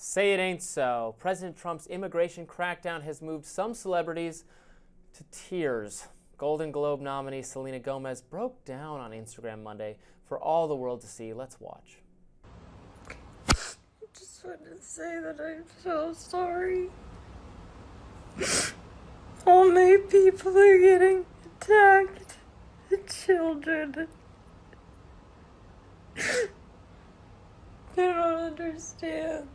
Say it ain't so. President Trump's immigration crackdown has moved some celebrities to tears. Golden Globe nominee Selena Gomez broke down on Instagram Monday for all the world to see. Let's watch. I just want to say that I'm so sorry. All my people are getting attacked. The children. I don't understand.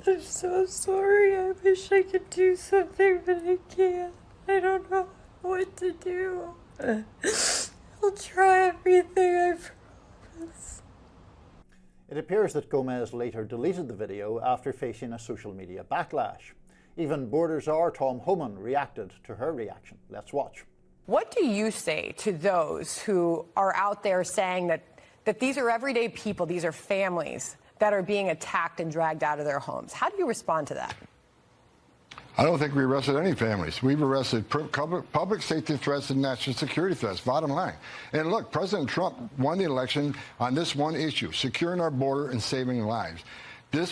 I'm so sorry. I wish I could do something, but I can't. I don't know what to do. I'll try everything, I promise. It appears that Gomez later deleted the video after facing a social media backlash. Even Border czar Tom Homan reacted to her reaction. Let's watch. What do you say to those who are out there saying that these are everyday people, these are families that are being attacked and dragged out of their homes? How do you respond to that? I don't think we arrested any families. We've arrested public safety threats and national security threats, bottom line. And look, President Trump won the election on this one issue, securing our border and saving lives.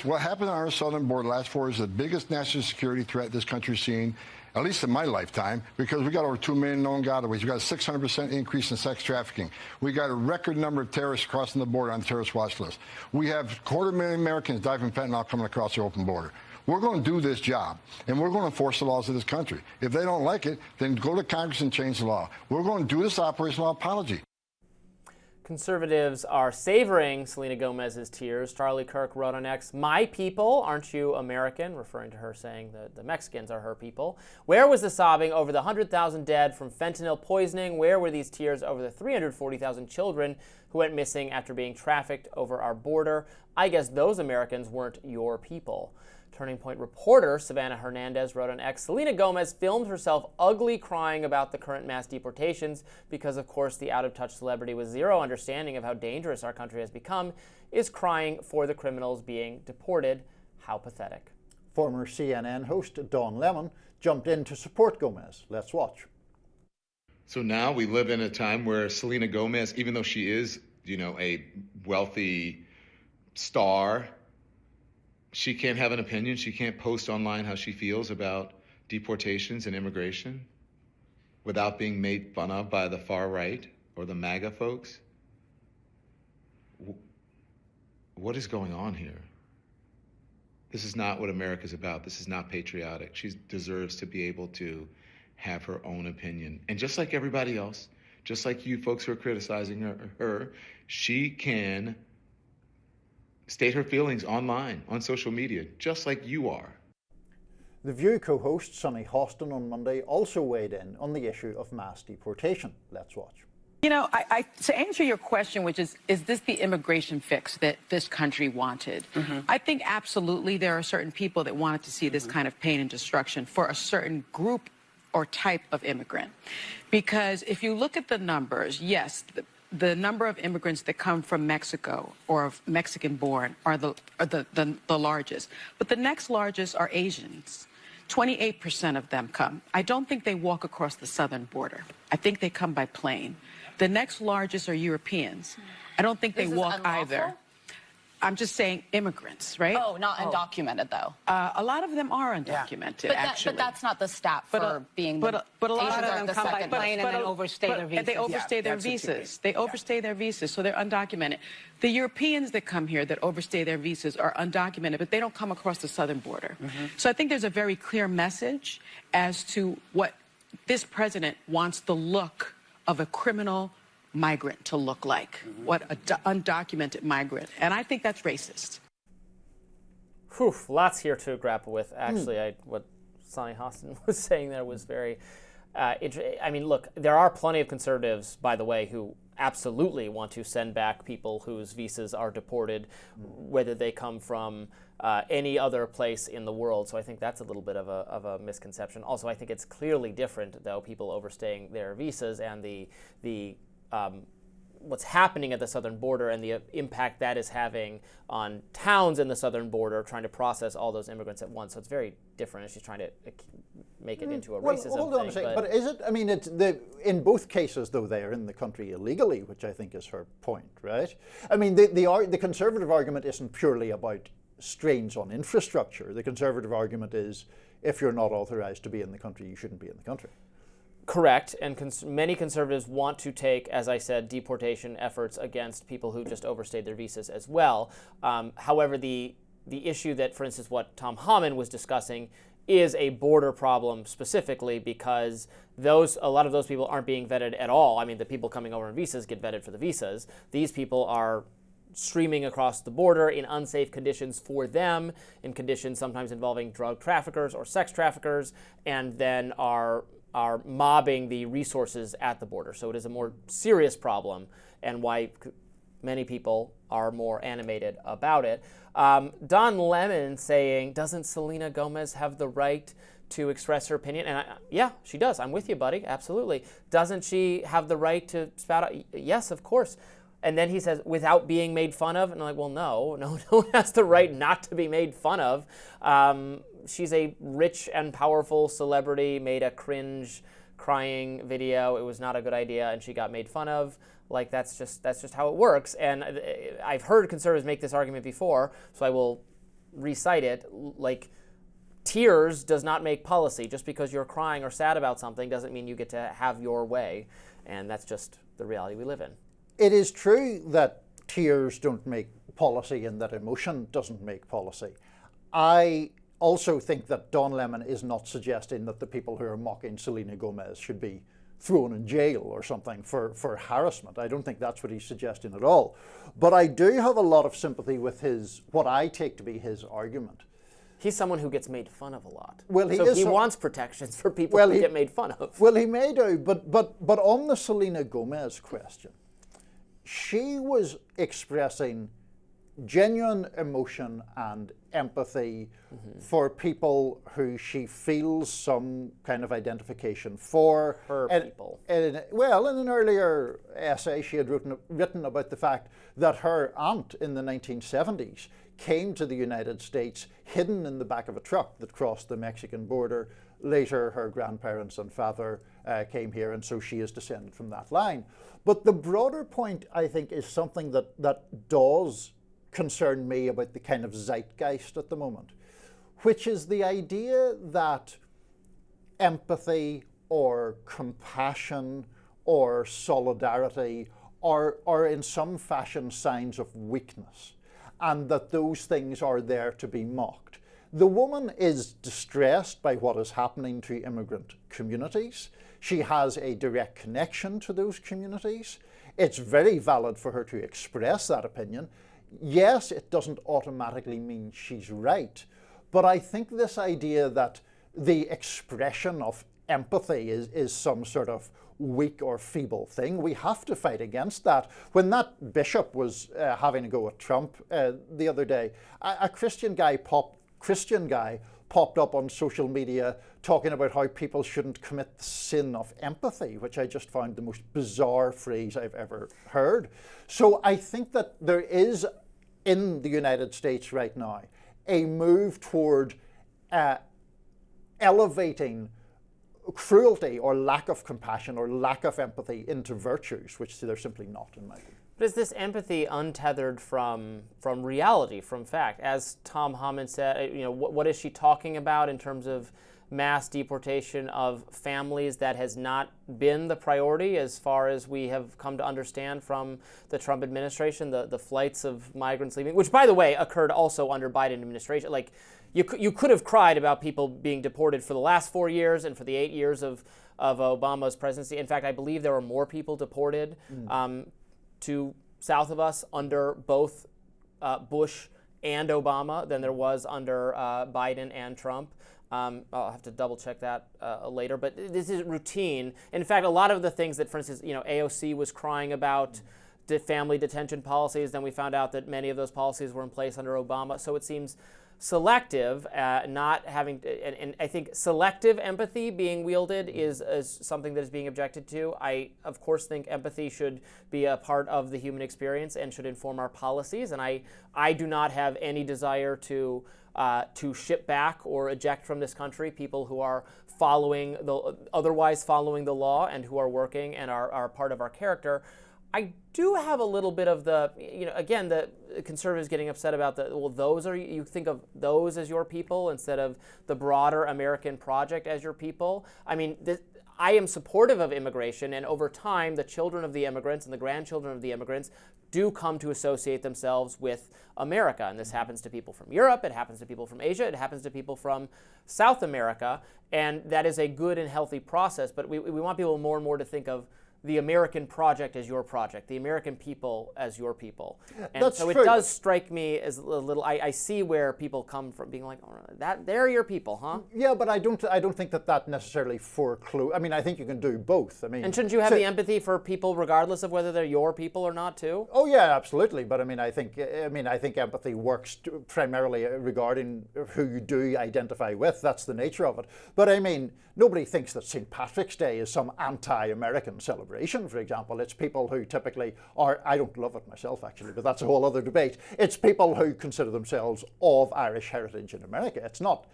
What happened on our southern border last 4 years is the biggest national security threat this country's seen, at least in my lifetime, because we got over 2 million known gotaways. We got a 600% increase in sex trafficking. We got a record number of terrorists crossing the border on the terrorist watch list. We have 250,000 Americans die from fentanyl coming across the open border. We're going to do this job, and we're going to enforce the laws of this country. If they don't like it, then go to Congress and change the law. We're going to do this operational apology. Conservatives are savoring Selena Gomez's tears. Charlie Kirk wrote on X, "My people, aren't you American?" referring to her saying that the Mexicans are her people. Where was the sobbing over the 100,000 dead from fentanyl poisoning? Where were these tears over the 340,000 children who went missing after being trafficked over our border? I guess those Americans weren't your people. Turning Point reporter Savannah Hernandez wrote on X, "Selena Gomez filmed herself ugly crying about the current mass deportations because, of course, the out-of-touch celebrity with zero understanding of how dangerous our country has become is crying for the criminals being deported. How pathetic." Former CNN host Don Lemon jumped in to support Gomez. Let's watch. So now we live in a time where Selena Gomez, even though she is, a wealthy star, she can't have an opinion. She can't post online how she feels about deportations and immigration without being made fun of by the far right or the MAGA folks. What is going on here? This is not what America's about. This is not patriotic. She deserves to be able to have her own opinion. And just like everybody else, just like you folks who are criticizing her, she can state her feelings online, on social media, just like you are. The View co-host Sonny Hostin on Monday also weighed in on the issue of mass deportation. Let's watch. To answer your question, which is this the immigration fix that this country wanted? I think absolutely there are certain people that wanted to see this kind of pain and destruction for a certain group or type of immigrant. Because if you look at the numbers, yes, the number of immigrants that come from Mexico or of Mexican-born are the largest. But the next largest are Asians. 28% of them come. I don't think they walk across the southern border. I think they come by plane. The next largest are Europeans. I don't think they walk either. I'm just saying immigrants, right? Oh, not undocumented, though. A lot of them are undocumented, actually. But that's not the stat for being the But a lot Asians of are them the come by second plane most. and then overstay their visas. They overstay their visas. They overstay their visas, so they're undocumented. The Europeans that come here that overstay their visas are undocumented, but they don't come across the southern border. So I think there's a very clear message as to what this president wants the look of a criminal migrant to look like, what an undocumented migrant. And I think that's racist. Whew, lots here to grapple with. Actually, what Sonny Hostin was saying there was very interesting. I mean, look, there are plenty of conservatives, by the way, who absolutely want to send back people whose visas are deported, whether they come from any other place in the world. So I think that's a little bit of a misconception. Also, I think it's clearly different, though, people overstaying their visas and the what's happening at the southern border and the impact that is having on towns in the southern border trying to process all those immigrants at once. So it's very different. She's trying to make it into a racism hold on a second. But is it? I mean, in both cases, though, they are in the country illegally, which I think is her point, right? I mean, the conservative argument isn't purely about strains on infrastructure. The Conservative argument is if you're not authorized to be in the country, you shouldn't be in the country. Correct, and many conservatives want to take, as I said, deportation efforts against people who just overstayed their visas as well. However, the issue that, for instance, what Tom Homan was discussing is a border problem specifically because a lot of those people aren't being vetted at all. I mean, the people coming over on visas get vetted for the visas. These people are streaming across the border in unsafe conditions for them, in conditions sometimes involving drug traffickers or sex traffickers, and then are mobbing the resources at the border. So it is a more serious problem, and why many people are more animated about it. Don Lemon saying, doesn't Selena Gomez have the right to express her opinion? And yeah, she does. I'm with you, buddy. Absolutely. Doesn't she have the right to spout out? Yes, of course. And then he says, without being made fun of? And I'm like, well, no one has the right not to be made fun of. She's a rich and powerful celebrity, made a cringe crying video. It was not a good idea, and she got made fun of. Like, that's just how it works. And I've heard conservatives make this argument before, so I will recite it. Like, tears does not make policy. Just because you're crying or sad about something doesn't mean you get to have your way. And that's just the reality we live in. It is true that tears don't make policy and that emotion doesn't make policy. I also think that Don Lemon is not suggesting that the people who are mocking Selena Gomez should be thrown in jail or something for harassment. I don't think that's what he's suggesting at all. But I do have a lot of sympathy with what I take to be his argument. He's someone who gets made fun of a lot. Well, he wants protections for people who get made fun of. Well, he may do, but on the Selena Gomez question, she was expressing genuine emotion and empathy for people who she feels some kind of identification for. Her people. In an earlier essay she had written about the fact that her aunt in the 1970s came to the United States hidden in the back of a truck that crossed the Mexican border. Later, her grandparents and father came here, and so she is descended from that line. But the broader point, I think, is something that does concern me about the kind of zeitgeist at the moment, which is the idea that empathy or compassion or solidarity are in some fashion signs of weakness, and that those things are there to be mocked. The woman is distressed by what is happening to immigrant communities. She has a direct connection to those communities. It's very valid for her to express that opinion. Yes, it doesn't automatically mean she's right, but I think this idea that the expression of empathy is some sort of weak or feeble thing, we have to fight against that. When that bishop was having a go at Trump the other day, a Christian guy popped up on social media talking about how people shouldn't commit the sin of empathy, which I just found the most bizarre phrase I've ever heard. So I think that there is, in the United States right now, a move toward elevating cruelty or lack of compassion or lack of empathy into virtues, which they're simply not, in my view. But is this empathy untethered from reality, from fact? As Tom Homan said, what is she talking about in terms of mass deportation of families? That has not been the priority as far as we have come to understand from the Trump administration, the flights of migrants leaving, which, by the way, occurred also under Biden administration. Like, you could have cried about people being deported for the last 4 years and for the 8 years of Obama's presidency. In fact, I believe there were more people deported to south of us under both Bush and Obama than there was under Biden and Trump. I'll have to double check that later, but this is routine. In fact, a lot of the things that, for instance, AOC was crying about family detention policies, then we found out that many of those policies were in place under Obama. So it seems selective, not having, and I think selective empathy being wielded is something that is being objected to. I, of course, think empathy should be a part of the human experience and should inform our policies. And I do not have any desire to ship back or eject from this country people who are otherwise following the law and who are working and are part of our character. I do have a little bit of the, again, the conservatives getting upset about you think of those as your people instead of the broader American project as your people. I mean, I am supportive of immigration, and over time, the children of the immigrants and the grandchildren of the immigrants do come to associate themselves with America. And this happens to people from Europe, it happens to people from Asia, it happens to people from South America, and that is a good and healthy process. But we want people more and more to think of the American project as your project, the American people as your people. And That's so true. it does strike me as a little, I see where people come from being like, oh, they're your people, huh? Yeah, but I don't think that necessarily forecloses. I mean, I think you can do both. I mean, And shouldn't you have the empathy for people regardless of whether they're your people or not too? Oh yeah, absolutely. But I mean, I think empathy works primarily regarding who you do identify with. That's the nature of it. But I mean, nobody thinks that St. Patrick's Day is some anti-American celebration. For example, it's people who typically are. I don't love it myself actually, but that's a whole other debate. It's people who consider themselves of Irish heritage in America. It's not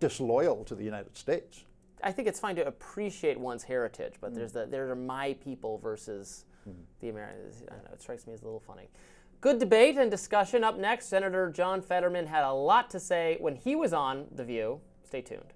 disloyal to the United States. I think it's fine to appreciate one's heritage, but there are my people versus the Americans. I don't know, it strikes me as a little funny. Good debate and discussion. Up next, Senator John Fetterman had a lot to say when he was on The View. Stay tuned.